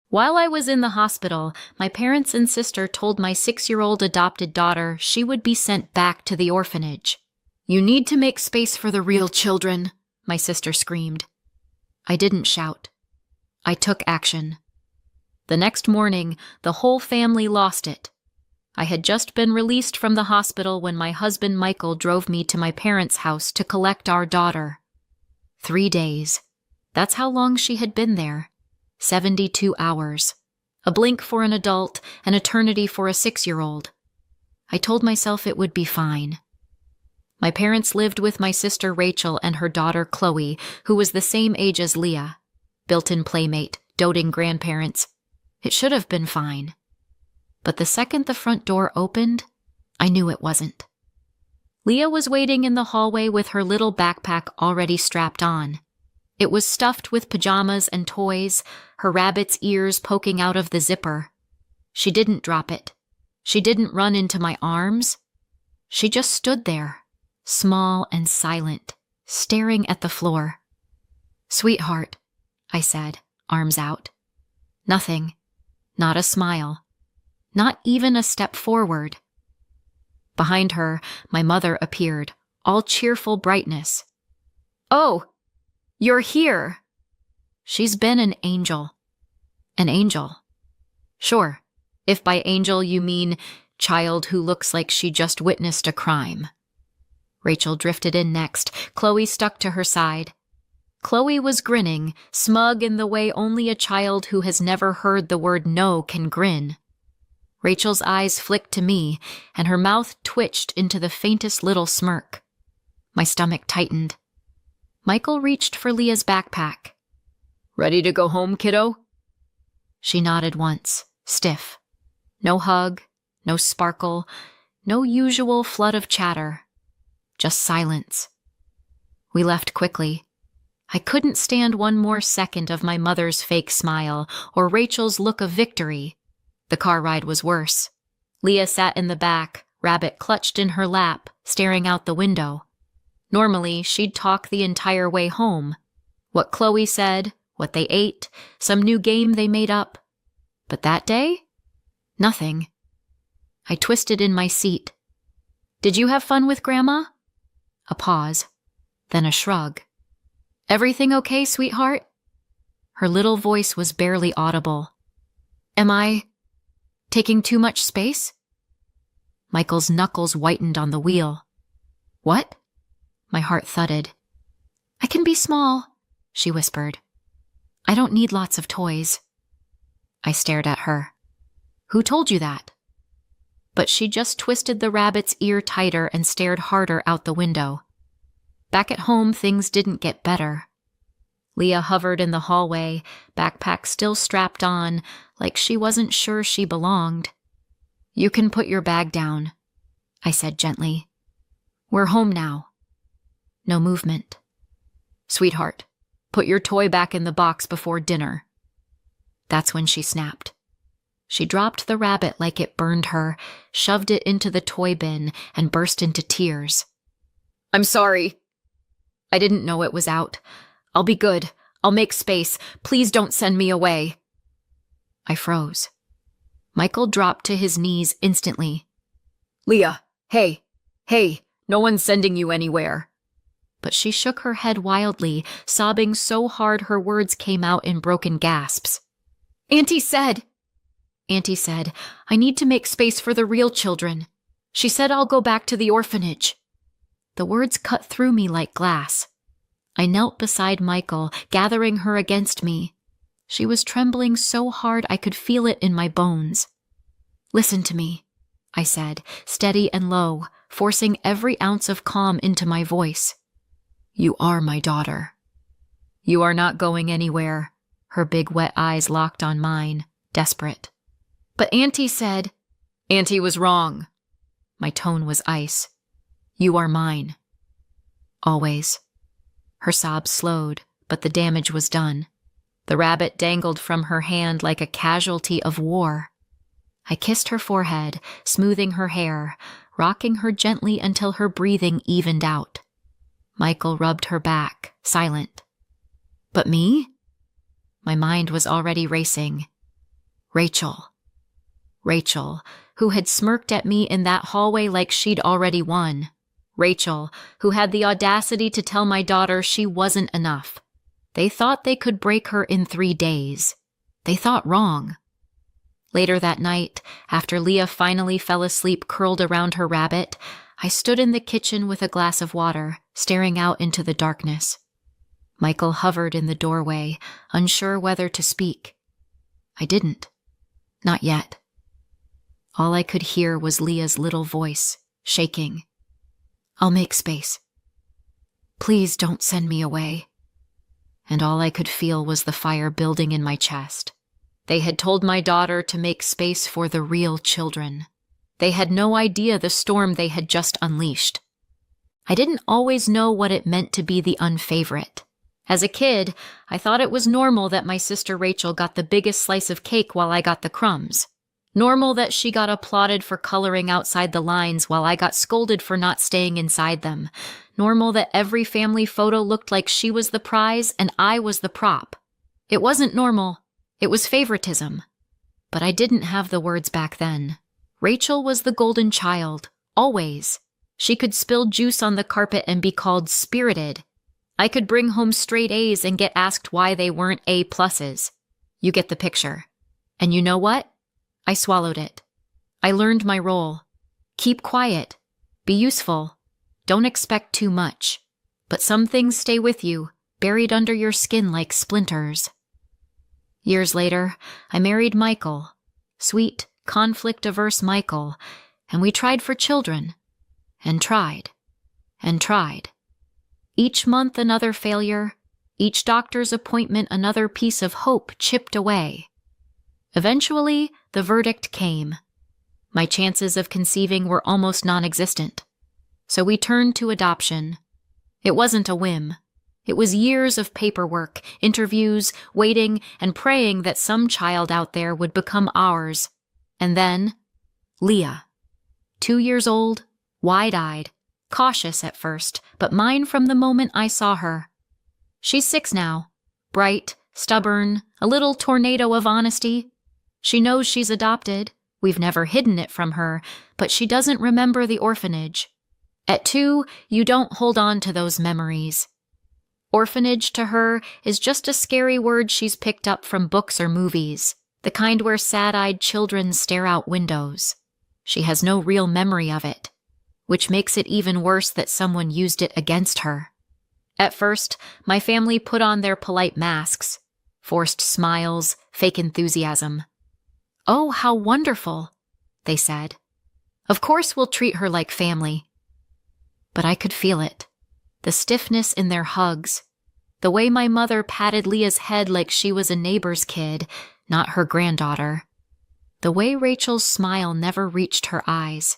While I was in the hospital, my parents and sister told my 6-year-old adopted daughter she would be sent back to the orphanage. "You need to make space for the real children," my sister screamed. I didn't shout. I took action. The next morning, the whole family lost it. I had just been released from the hospital when my husband Michael drove me to my parents' house to collect our daughter. 3 days. That's how long she had been there. 72 hours. A blink for an adult, an eternity for a 6-year-old. I told myself it would be fine. My parents lived with my sister Rachel and her daughter Chloe, who was the same age as Leah. Built-in playmate, doting grandparents. It should have been fine. But the second the front door opened, I knew it wasn't. Leah was waiting in the hallway with her little backpack already strapped on. It was stuffed with pajamas and toys, her rabbit's ears poking out of the zipper. She didn't drop it. She didn't run into my arms. She just stood there, small and silent, staring at the floor. "Sweetheart," I said, arms out. Nothing. Not a smile. Not even a step forward. Behind her, my mother appeared, all cheerful brightness. "Oh, you're here." She's been an angel. An angel. Sure, if by angel you mean child who looks like she just witnessed a crime. Rachel drifted in next. Chloe stuck to her side. Chloe was grinning, smug in the way only a child who has never heard the word no can grin. Rachel's eyes flicked to me, and her mouth twitched into the faintest little smirk. My stomach tightened. Michael reached for Leah's backpack. "Ready to go home, kiddo?" She nodded once, stiff. No hug, no sparkle, no usual flood of chatter. Just silence. We left quickly. I couldn't stand one more second of my mother's fake smile or Rachel's look of victory. The car ride was worse. Leah sat in the back, Rabbit clutched in her lap, staring out the window. Normally, she'd talk the entire way home. What Chloe said, what they ate, some new game they made up. But that day? Nothing. I twisted in my seat. "Did you have fun with Grandma?" A pause, then a shrug. "Everything okay, sweetheart?" Her little voice was barely audible. "Am I taking too much space?" Michael's knuckles whitened on the wheel. "What?" My heart thudded. "I can be small," she whispered. "I don't need lots of toys." I stared at her. "Who told you that?" But she just twisted the rabbit's ear tighter and stared harder out the window. Back at home, things didn't get better. Leah hovered in the hallway, backpack still strapped on, like she wasn't sure she belonged. "You can put your bag down," I said gently. "We're home now." No movement. "Sweetheart, put your toy back in the box before dinner." That's when she snapped. She dropped the rabbit like it burned her, shoved it into the toy bin, and burst into tears. "I'm sorry. I didn't know it was out. I'll be good. I'll make space. Please don't send me away." I froze. Michael dropped to his knees instantly. "Leah, hey, no one's sending you anywhere." But she shook her head wildly, sobbing so hard her words came out in broken gasps. Auntie said, "I need to make space for the real children. She said I'll go back to the orphanage." The words cut through me like glass. I knelt beside Michael, gathering her against me. She was trembling so hard I could feel it in my bones. "Listen to me," I said, steady and low, forcing every ounce of calm into my voice. "You are my daughter. You are not going anywhere." Her big wet eyes locked on mine, desperate. "But Auntie said—" "Auntie was wrong." My tone was ice. "You are mine. Always." Her sobs slowed, but the damage was done. The rabbit dangled from her hand like a casualty of war. I kissed her forehead, smoothing her hair, rocking her gently until her breathing evened out. Michael rubbed her back, silent. "But me?" My mind was already racing. Rachel. Rachel, who had smirked at me in that hallway like she'd already won. Rachel, who had the audacity to tell my daughter she wasn't enough. They thought they could break her in 3 days. They thought wrong. Later that night, after Leah finally fell asleep curled around her rabbit, I stood in the kitchen with a glass of water, staring out into the darkness. Michael hovered in the doorway, unsure whether to speak. I didn't. Not yet. All I could hear was Leah's little voice, shaking. I'll make space. Please don't send me away. And all I could feel was the fire building in my chest. They had told my daughter to make space for the real children. They had no idea the storm they had just unleashed. I didn't always know what it meant to be the unfavorite. As a kid, I thought it was normal that my sister Rachel got the biggest slice of cake while I got the crumbs. Normal that she got applauded for coloring outside the lines while I got scolded for not staying inside them. Normal that every family photo looked like she was the prize and I was the prop. It wasn't normal. It was favoritism. But I didn't have the words back then. Rachel was the golden child, always. She could spill juice on the carpet and be called spirited. I could bring home straight A's and get asked why they weren't A pluses. You get the picture. And you know what? I swallowed it. I learned my role. Keep quiet. Be useful. Don't expect too much. But some things stay with you, buried under your skin like splinters. Years later, I married Michael. Sweet, conflict-averse Michael. And we tried for children. And tried. And tried. Each month another failure. Each doctor's appointment another piece of hope chipped away. Eventually, the verdict came. My chances of conceiving were almost non-existent. So we turned to adoption. It wasn't a whim. It was years of paperwork, interviews, waiting, and praying that some child out there would become ours. And then, Leah. 2 years old, wide-eyed, cautious at first, but mine from the moment I saw her. She's 6 now, bright, stubborn, a little tornado of honesty. She knows she's adopted. We've never hidden it from her, but she doesn't remember the orphanage. At 2, you don't hold on to those memories. Orphanage to her is just a scary word she's picked up from books or movies, the kind where sad-eyed children stare out windows. She has no real memory of it, which makes it even worse that someone used it against her. At first, my family put on their polite masks, forced smiles, fake enthusiasm. Oh, how wonderful, they said. Of course we'll treat her like family. But I could feel it, the stiffness in their hugs, the way my mother patted Leah's head like she was a neighbor's kid, not her granddaughter, the way Rachel's smile never reached her eyes.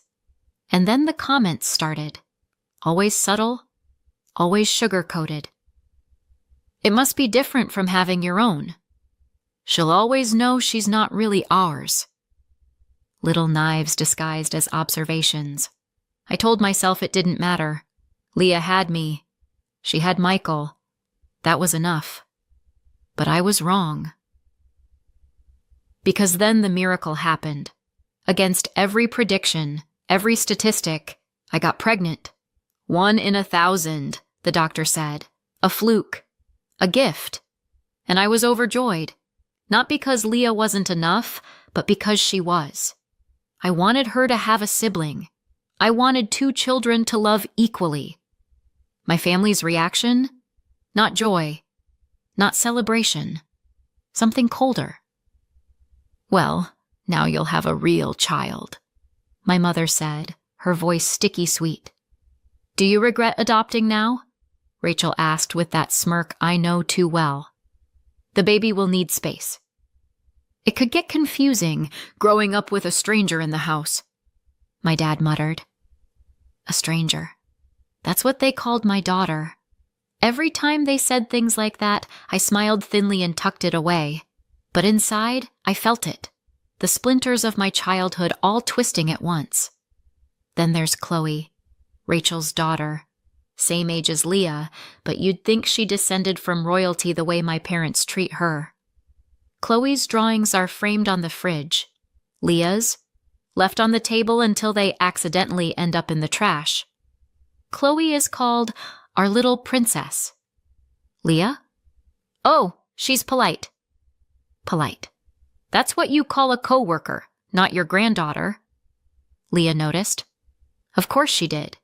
And then the comments started, always subtle, always sugar-coated. It must be different from having your own. She'll always know she's not really ours. Little knives disguised as observations. I told myself it didn't matter. Leah had me. She had Michael. That was enough. But I was wrong. Because then the miracle happened. Against every prediction, every statistic, I got pregnant. 1 in 1,000, the doctor said. A fluke. A gift. And I was overjoyed. Not because Leah wasn't enough, but because she was. I wanted her to have a sibling. I wanted 2 children to love equally. My family's reaction? Not joy. Not celebration. Something colder. Well, now you'll have a real child, my mother said, her voice sticky sweet. Do you regret adopting now? Rachel asked with that smirk I know too well. The baby will need space. It could get confusing, growing up with a stranger in the house, my dad muttered. A stranger. That's what they called my daughter. Every time they said things like that, I smiled thinly and tucked it away. But inside, I felt it. The splinters of my childhood all twisting at once. Then there's Chloe, Rachel's daughter. Same age as Leah, but you'd think she descended from royalty the way my parents treat her. Chloe's drawings are framed on the fridge. Leah's, left on the table until they accidentally end up in the trash. Chloe is called our little princess. Leah? Oh, she's polite. Polite. That's what you call a coworker, not your granddaughter. Leah noticed. Of course she did.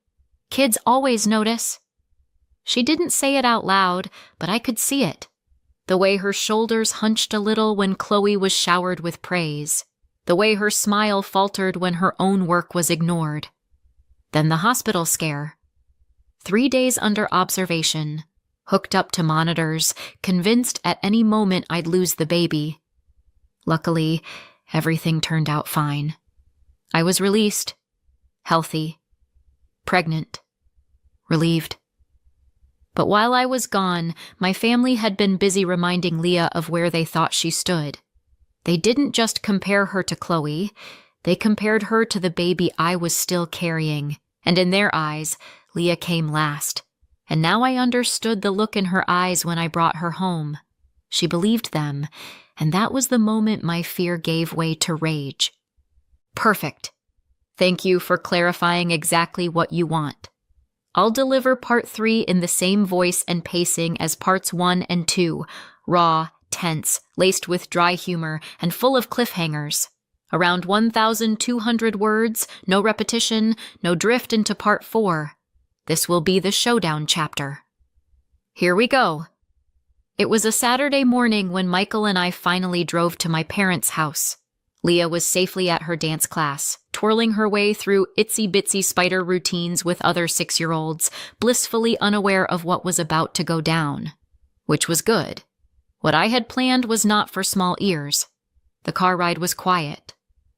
Kids always notice. She didn't say it out loud, but I could see it. The way her shoulders hunched a little when Chloe was showered with praise. The way her smile faltered when her own work was ignored. Then the hospital scare. 3 days under observation, hooked up to monitors, convinced at any moment I'd lose the baby. Luckily, everything turned out fine. I was released, healthy, pregnant, relieved. But while I was gone, my family had been busy reminding Leah of where they thought she stood. They didn't just compare her to Chloe, they compared her to the baby I was still carrying, and in their eyes, Leah came last. And now I understood the look in her eyes when I brought her home. She believed them, and that was the moment my fear gave way to rage. Perfect. Thank you for clarifying exactly what you want. I'll deliver part 3 in the same voice and pacing as parts 1 and 2, raw, tense, laced with dry humor, and full of cliffhangers. Around 1,200 words, no repetition, no drift into part 4. This will be the showdown chapter. Here we go. It was a Saturday morning when Michael and I finally drove to my parents' house. Leah was safely at her dance class, twirling her way through itsy-bitsy spider routines with other 6-year-olds, blissfully unaware of what was about to go down. Which was good. What I had planned was not for small ears. The car ride was quiet.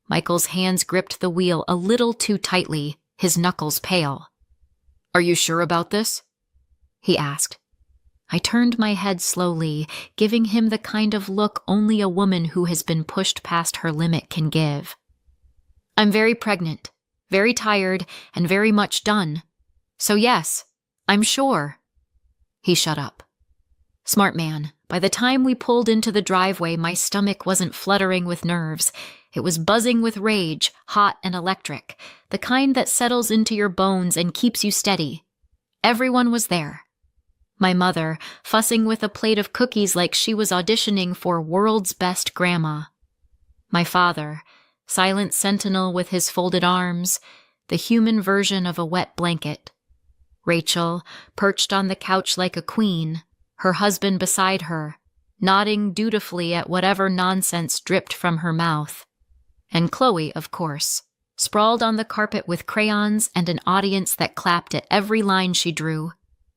Michael's hands gripped the wheel a little too tightly, his knuckles pale. "Are you sure about this?" he asked. I turned my head slowly, giving him the kind of look only a woman who has been pushed past her limit can give. "I'm very pregnant, very tired, and very much done. So yes, I'm sure." He shut up. Smart man. By the time we pulled into the driveway, my stomach wasn't fluttering with nerves. It was buzzing with rage, hot and electric, the kind that settles into your bones and keeps you steady. Everyone was there. My mother, fussing with a plate of cookies like she was auditioning for World's Best Grandma. My father, silent sentinel with his folded arms, the human version of a wet blanket. Rachel, perched on the couch like a queen, her husband beside her, nodding dutifully at whatever nonsense dripped from her mouth. And Chloe, of course, sprawled on the carpet with crayons and an audience that clapped at every line she drew.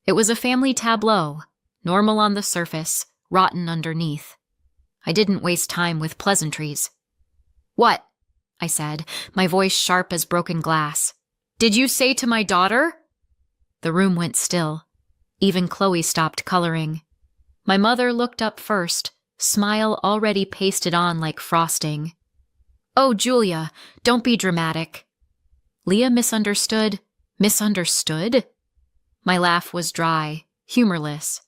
It was a family tableau, normal on the surface, rotten underneath. I didn't waste time with pleasantries. "What?" I said, my voice sharp as broken glass. "Did you say to my daughter?" The room went still. Even Chloe stopped coloring. My mother looked up first, smile already pasted on like frosting. "Oh, Julia, don't be dramatic." Leah misunderstood. Misunderstood? My laugh was dry, humorless.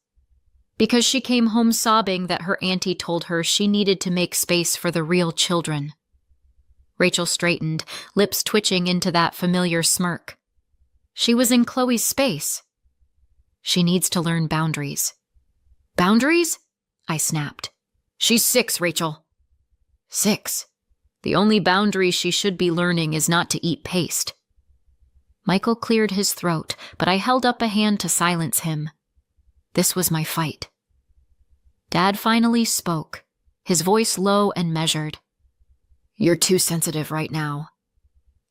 Because she came home sobbing that her auntie told her she needed to make space for the real children. Rachel straightened, lips twitching into that familiar smirk. She was in Chloe's space. She needs to learn boundaries. "Boundaries?" I snapped. "She's 6, Rachel." 6. The only boundary she should be learning is not to eat paste. Michael cleared his throat, but I held up a hand to silence him. This was my fight. Dad finally spoke, his voice low and measured. "You're too sensitive right now."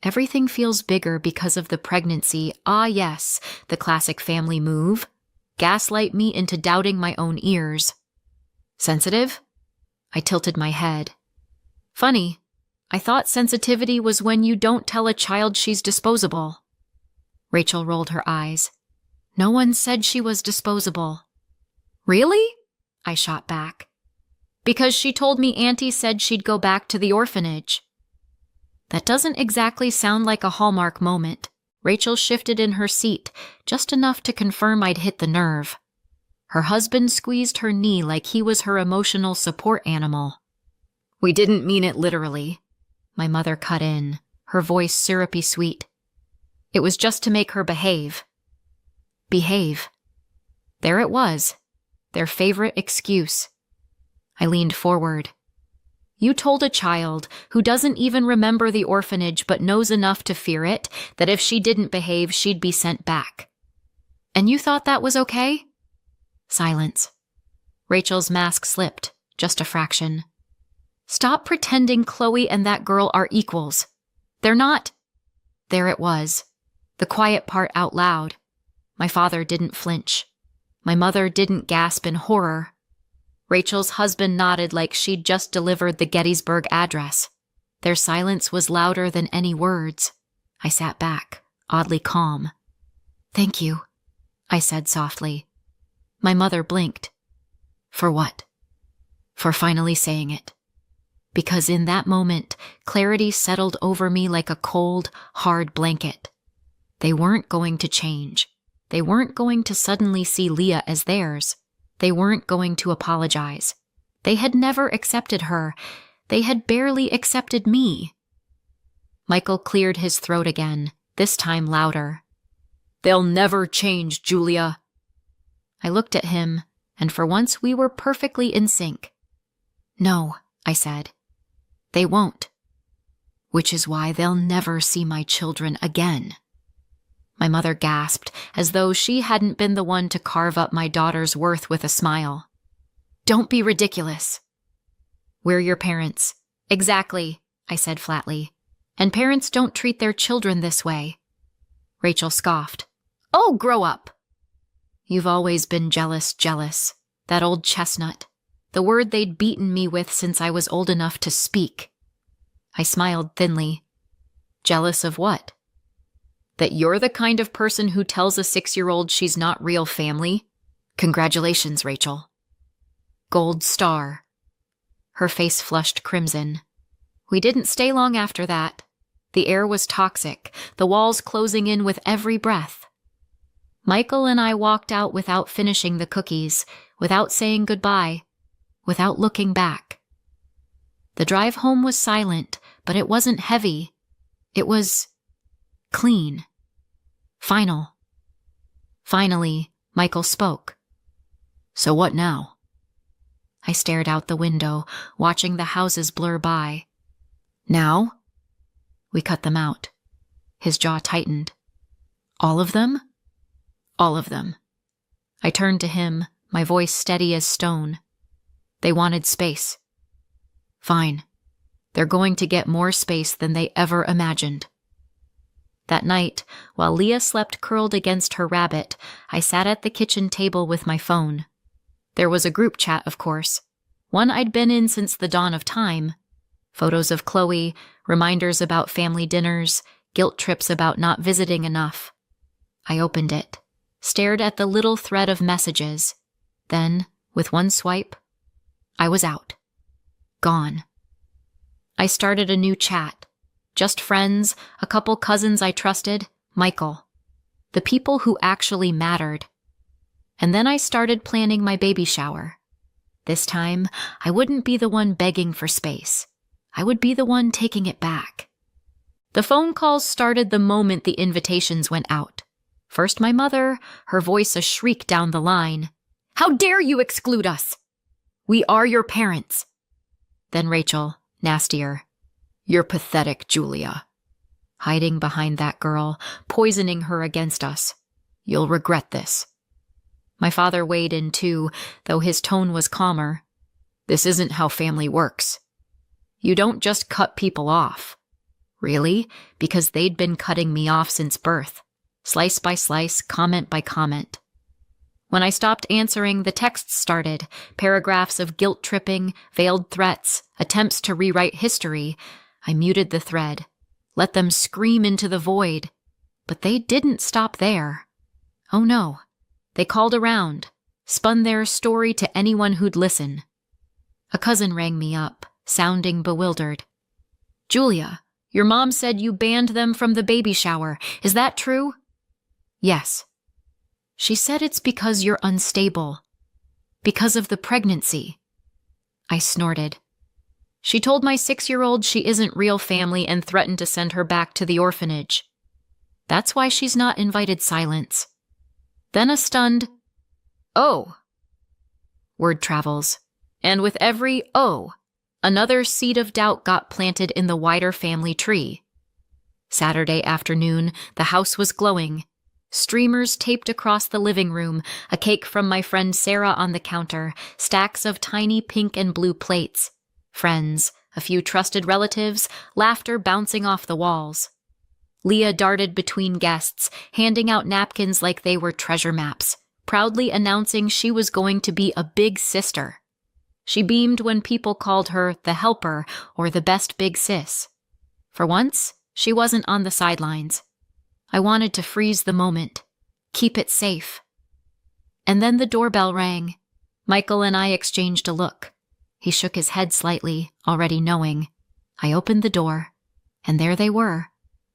Everything feels bigger because of the pregnancy. Ah, yes, the classic family move. Gaslight me into doubting my own ears. Sensitive? I tilted my head. Funny, I thought sensitivity was when you don't tell a child she's disposable. Rachel rolled her eyes. No one said she was disposable. Really? I shot back. Because she told me Auntie said she'd go back to the orphanage. That doesn't exactly sound like a Hallmark moment. Rachel shifted in her seat, just enough to confirm I'd hit the nerve. Her husband squeezed her knee like he was her emotional support animal. We didn't mean it literally, my mother cut in, her voice syrupy sweet. It was just to make her behave. Behave. There it was, their favorite excuse. I leaned forward. You told a child who doesn't even remember the orphanage but knows enough to fear it that if she didn't behave, she'd be sent back. And you thought that was okay? Silence. Rachel's mask slipped, just a fraction. Stop pretending Chloe and that girl are equals. They're not. There it was, the quiet part out loud. My father didn't flinch. My mother didn't gasp in horror. Rachel's husband nodded like she'd just delivered the Gettysburg Address. Their silence was louder than any words. I sat back, oddly calm. Thank you, I said softly. My mother blinked. For what? For finally saying it. Because in that moment, clarity settled over me like a cold, hard blanket. They weren't going to change. They weren't going to suddenly see Leah as theirs. They weren't going to apologize. They had never accepted her. They had barely accepted me. Michael cleared his throat again, this time louder. They'll never change, Julia. I looked at him, and for once we were perfectly in sync. No, I said. They won't. Which is why they'll never see my children again. My mother gasped, as though she hadn't been the one to carve up my daughter's worth with a smile. Don't be ridiculous. We're your parents. Exactly, I said flatly. And parents don't treat their children this way. Rachel scoffed. Oh, grow up. You've always been jealous. That old chestnut. The word they'd beaten me with since I was old enough to speak. I smiled thinly. Jealous of what? That you're the kind of person who tells a 6-year-old she's not real family? Congratulations, Rachel. Gold star. Her face flushed crimson. We didn't stay long after that. The air was toxic, the walls closing in with every breath. Michael and I walked out without finishing the cookies, without saying goodbye, without looking back. The drive home was silent, but it wasn't heavy. It was clean. Final. Finally, Michael spoke. So what now? I stared out the window, watching the houses blur by. Now? We cut them out. His jaw tightened. All of them? All of them. I turned to him, my voice steady as stone. They wanted space. Fine. They're going to get more space than they ever imagined. That night, while Leah slept curled against her rabbit, I sat at the kitchen table with my phone. There was a group chat, of course. One I'd been in since the dawn of time. Photos of Chloe, reminders about family dinners, guilt trips about not visiting enough. I opened it, stared at the little thread of messages. Then, with one swipe, I was out. Gone. I started a new chat. Just friends, a couple cousins I trusted, Michael. The people who actually mattered. And then I started planning my baby shower. This time, I wouldn't be the one begging for space. I would be the one taking it back. The phone calls started the moment the invitations went out. First my mother, her voice a shriek down the line. How dare you exclude us? We are your parents. Then Rachel, nastier. You're pathetic, Julia. Hiding behind that girl, poisoning her against us. You'll regret this. My father weighed in too, though his tone was calmer. This isn't how family works. You don't just cut people off. Really? Because they'd been cutting me off since birth. Slice by slice, comment by comment. When I stopped answering, the texts started. Paragraphs of guilt-tripping, veiled threats, attempts to rewrite history. I muted the thread. Let them scream into the void. But they didn't stop there. Oh no. They called around, spun their story to anyone who'd listen. A cousin rang me up, sounding bewildered. Julia, your mom said you banned them from the baby shower. Is that true? Yes. She said it's because you're unstable. Because of the pregnancy. I snorted. She told my 6-year-old she isn't real family and threatened to send her back to the orphanage. That's why she's not invited. Silence. Then a stunned, "Oh." Word travels, and with every "oh," another seed of doubt got planted in the wider family tree. Saturday afternoon, the house was glowing. Streamers taped across the living room, a cake from my friend Sarah on the counter, stacks of tiny pink and blue plates. Friends, a few trusted relatives, laughter bouncing off the walls. Leah darted between guests, handing out napkins like they were treasure maps, proudly announcing she was going to be a big sister. She beamed when people called her the helper or the best big sis. For once, she wasn't on the sidelines. I wanted to freeze the moment, keep it safe. And then the doorbell rang. Michael and I exchanged a look. He shook his head slightly, already knowing. I opened the door, and there they were.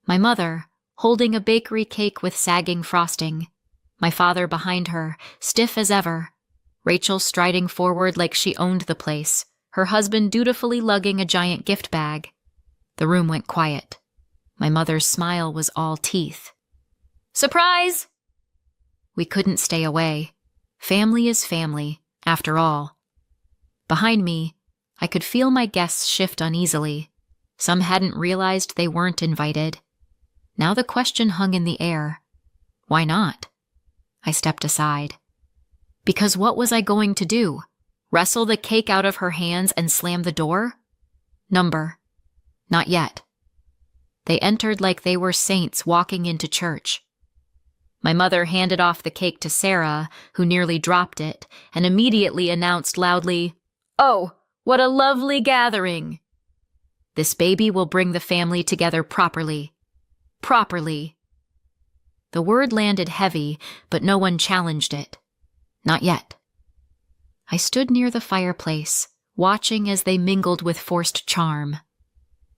My mother, holding a bakery cake with sagging frosting. My father behind her, stiff as ever. Rachel striding forward like she owned the place, her husband dutifully lugging a giant gift bag. The room went quiet. My mother's smile was all teeth. "Surprise!" We couldn't stay away. Family is family, after all. Behind me, I could feel my guests shift uneasily. Some hadn't realized they weren't invited. Now the question hung in the air. Why not? I stepped aside. Because what was I going to do? Wrestle the cake out of her hands and slam the door? Number. Not yet. They entered like they were saints walking into church. My mother handed off the cake to Sarah, who nearly dropped it, and immediately announced loudly, "Oh, what a lovely gathering! This baby will bring the family together properly. Properly." The word landed heavy, but no one challenged it. Not yet. I stood near the fireplace, watching as they mingled with forced charm.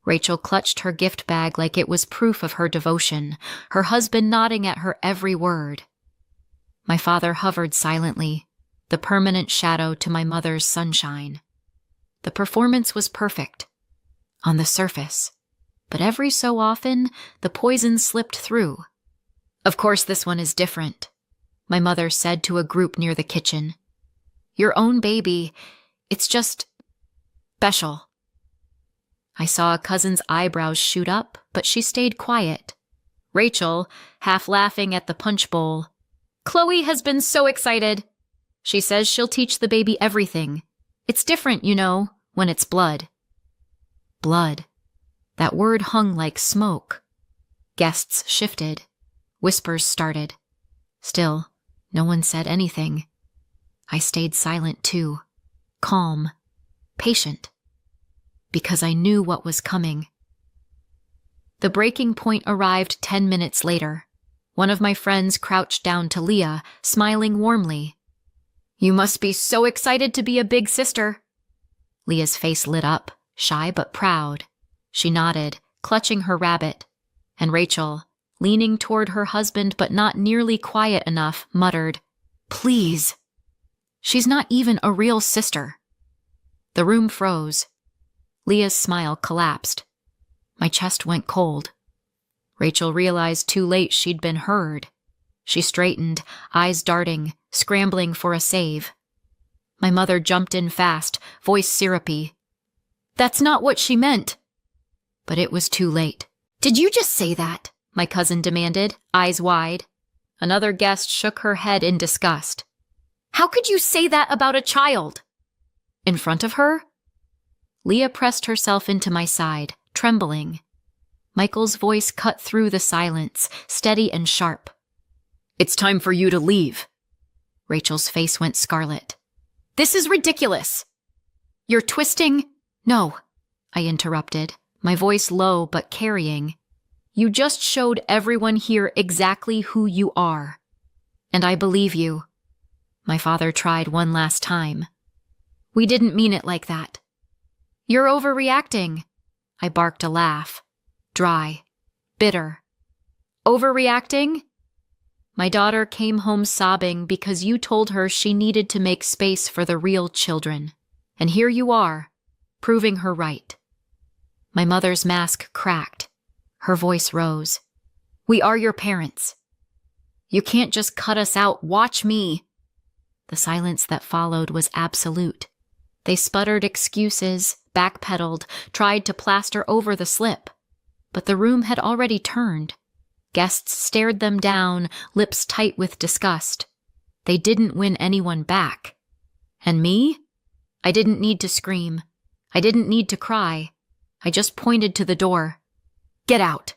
Rachel clutched her gift bag like it was proof of her devotion, her husband nodding at her every word. My father hovered silently, the permanent shadow to my mother's sunshine. The performance was perfect. On the surface. But every so often, the poison slipped through. "Of course this one is different," my mother said to a group near the kitchen. "Your own baby, it's just special." I saw a cousin's eyebrows shoot up, but she stayed quiet. Rachel, half laughing at the punch bowl. "Chloe has been so excited. She says she'll teach the baby everything. It's different, you know, when it's blood." Blood. That word hung like smoke. Guests shifted. Whispers started. Still, no one said anything. I stayed silent too. Calm. Patient. Because I knew what was coming. The breaking point arrived 10 minutes later. One of my friends crouched down to Leah, smiling warmly. "You must be so excited to be a big sister." Leah's face lit up, shy but proud. She nodded, clutching her rabbit. And Rachel, leaning toward her husband but not nearly quiet enough, muttered, "Please." "She's not even a real sister." The room froze. Leah's smile collapsed. My chest went cold. Rachel realized too late she'd been heard. She straightened, eyes darting, scrambling for a save. My mother jumped in fast, voice syrupy. "That's not what she meant." But it was too late. "Did you just say that?" my cousin demanded, eyes wide. Another guest shook her head in disgust. "How could you say that about a child?" "In front of her?" Leah pressed herself into my side, trembling. Michael's voice cut through the silence, steady and sharp. "It's time for you to leave." Rachel's face went scarlet. "This is ridiculous." "You're twisting—" "No," I interrupted, my voice low but carrying. "You just showed everyone here exactly who you are. And I believe you." My father tried one last time. "We didn't mean it like that." "You're overreacting." I barked a laugh. Dry. Bitter. "Overreacting?" "My daughter came home sobbing because you told her she needed to make space for the real children. And here you are. proving her right. My mother's mask cracked. Her voice rose. "We are your parents. You can't just cut us out. Watch me." The silence that followed was absolute. They sputtered excuses, backpedaled, tried to plaster over the slip. But the room had already turned. Guests stared them down, lips tight with disgust. They didn't win anyone back. And me? I didn't need to scream. I didn't need to cry. I just pointed to the door. "Get out!"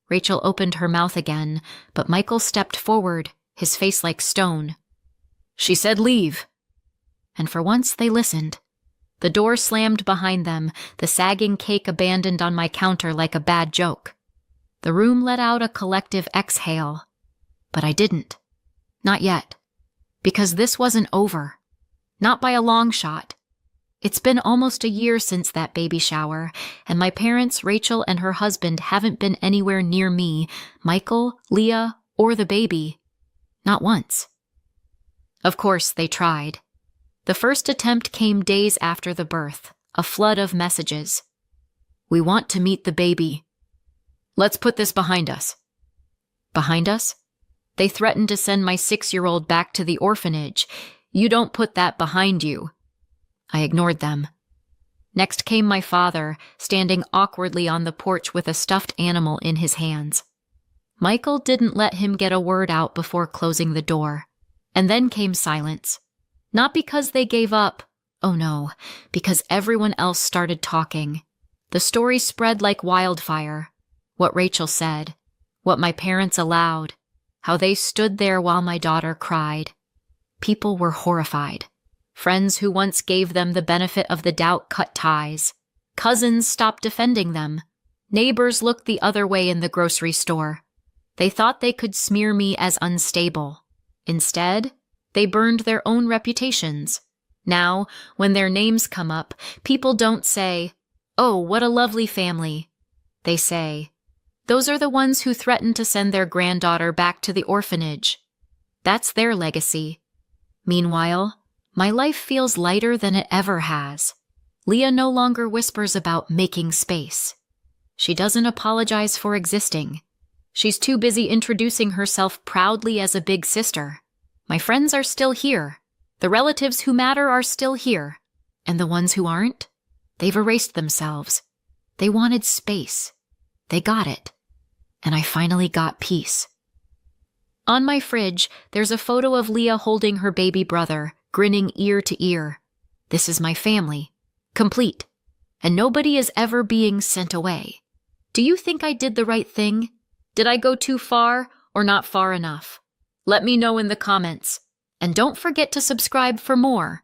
Rachel opened her mouth again, but Michael stepped forward, his face like stone. "She said leave." And for once they listened. The door slammed behind them, the sagging cake abandoned on my counter like a bad joke. The room let out a collective exhale. But I didn't. Not yet. Because this wasn't over. Not by a long shot. It's been almost a year since that baby shower, and my parents, Rachel and her husband, haven't been anywhere near me, Michael, Leah, or the baby. Not once. Of course, they tried. The first attempt came days after the birth, a flood of messages. "We want to meet the baby. Let's put this behind us." Behind us? They threatened to send my 6-year-old back to the orphanage. "You don't put that behind you." I ignored them. Next came my father, standing awkwardly on the porch with a stuffed animal in his hands. Michael didn't let him get a word out before closing the door. And then came silence. Not because they gave up. Oh no, because everyone else started talking. The story spread like wildfire. What Rachel said, what my parents allowed, how they stood there while my daughter cried. People were horrified. Friends who once gave them the benefit of the doubt cut ties. Cousins stopped defending them. Neighbors looked the other way in the grocery store. They thought they could smear me as unstable. Instead, they burned their own reputations. Now, when their names come up, people don't say, "Oh, what a lovely family." They say, "Those are the ones who threatened to send their granddaughter back to the orphanage." That's their legacy. Meanwhile, my life feels lighter than it ever has. Leah no longer whispers about making space. She doesn't apologize for existing. She's too busy introducing herself proudly as a big sister. My friends are still here. The relatives who matter are still here. And the ones who aren't? They've erased themselves. They wanted space. They got it. And I finally got peace. On my fridge, there's a photo of Leah holding her baby brother, grinning ear to ear. This is my family. Complete. And nobody is ever being sent away. Do you think I did the right thing? Did I go too far or not far enough? Let me know in the comments. And don't forget to subscribe for more.